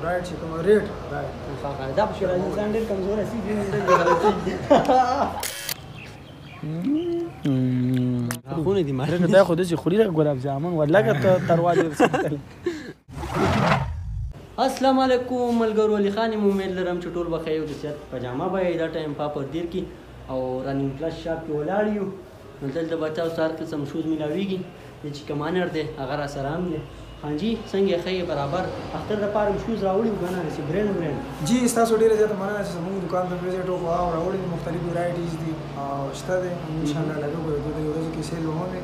رائټ چې کوم ریټ دا په شورا انسان ډېر کمزور شي خونه دي ماره دا خو د خوري ګلاب جامن ولګه ته ترواده ورسېدل. السلام علیکم ملګرو، علي خان یم. امید لرم چې ټول بخیر او د صحت په جامه به دا ټایم پر دیر کې او رننګ پلس شاپ کې ولاړ یو. نو دلته به تاسو هر قسم شوز میلاویږي. چې کمانر دی هغه را سره هم دی. خان جي څنګه ښه برابر اختر دپاره مې شوز راوړي وو که نه چې برینډ جي ستاسو ډېره زیاته مننه چې زموږ دوکان ته وزټ وکړو او راوړي دي مختلف ورايټیز دي او شته دی انشاءالله لګو به د دې ورځو کې سیل به هم وي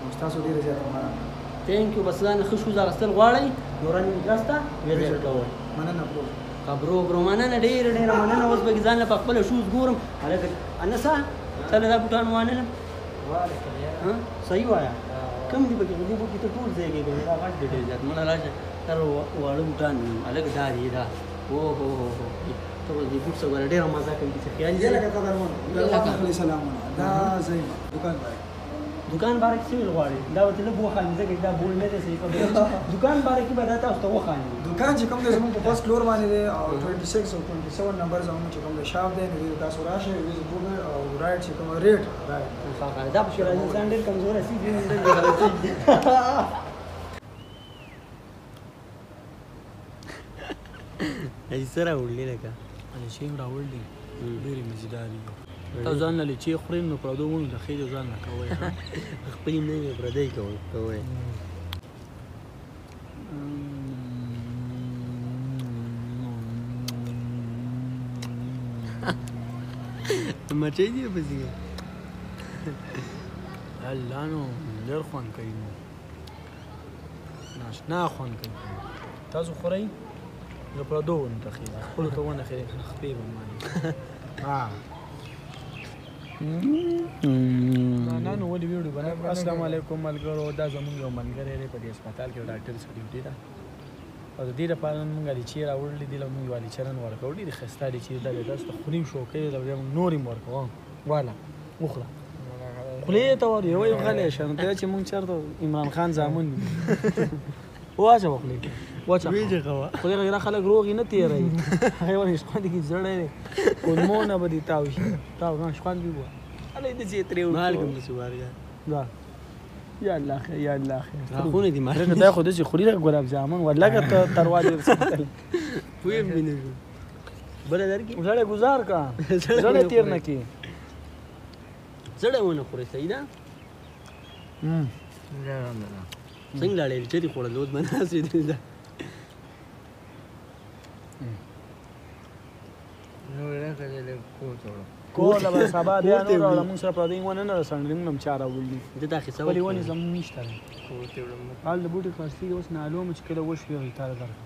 او ستاسو ډېره زیاته مننه. تھینک یو. بس ځان ښه شوز اخیستل غواړئ نو رننګ پلس ته وزټ کوئ. مننه برو مننه ډېره مننه. اوس به ځان له په خپله شوز ګورم. هلکه انسه تله دا بوټان وانلم صحیح وایه کم دي پکې دې بوټي ته ټول ځای کې کوي دا غټ دی ډېر زیات. مړه راشه تر واړه بوټان هلکه دا دی دا اوهو ته به دې بوټ څه ګوره ډېره مزه کوي چې خیال دې لکه قدرمن سلامونه دا ځای دوکان باره دکان باره کې څه ویل غواړې؟ دا ورته لږ وښایي ځکه دا بول نه دی صحیح خبره. دکان باره کې به دا تاسو ته وښایي. دکان چې کوم دی زموږ په فرست فلور باندې دی او 26 او 27 نمبر زموږ چې کوم دی شاپ دی نو تاسو راشئ ویزټ وکړئ او رایټ چې کوم ریټ دا په شورا انسان ډېر کمزور شي ایسه راوړلې لکه چې راوړلې ډېرې مزیدار دي. تاسو ځان له چې خورئ نو پردو ونو د خېلو ځان نه کوئ خپلې نه وي پردی کوئ مچۍ دي پسې الله نو ډېر خوند کوي نو ناشنا خوند کوي. تاسو خورئ د پردو ونو ته خېلې خپلو ته ونه خېلې خپې به ماني نه نو ولې ویډیو بنه. السلام علیکم ملګرو، دا زموږ یو ملګری دی په دې هسپتال کې ډاکټر څه ډیوټي ده او د دې لپاره موږ الچي راوړلي دي. موږ یو الچرن ورکوو ډېرې ښایسته الچي دا تاسو ته خوري شوقۍ ده بیا موږ نور یې ورکوو واله وخوره خولې ته ور یو غلی شه نو ته چې موږ چېرته عمران خان زامن دي واچوه خولې خو دې غیره خلک روغ یې نه تېروي هغې ورې شخوند کې زړی دی کلمونه به دې تاو شي تاو نه شخوند بي بوه هلې د چې ترې مالګم داسې وارګه دا یا الله خیر یا الله خیر خونه دي ماره دا خو داسې خوري ګلاب جامن ولګه ته ترواده ورسېدل پوهېم مې نه شو بله درکړي زړی ګزار که زړی تېر نه کړي زړی ونه خورئ صحیح ده څنګه لاړې چېرې خوړل اوس به ناستې ده کوله به سبا بیا نور راوړه موږ سره پردۍ ونه نه رسنډلې موږ هم چا راوړلي زه دا اخیسته خپلې ونې زموږ نشته دی حال د بوټي کاستي اوس نالو مو چې کله وشوي او تاله درکړم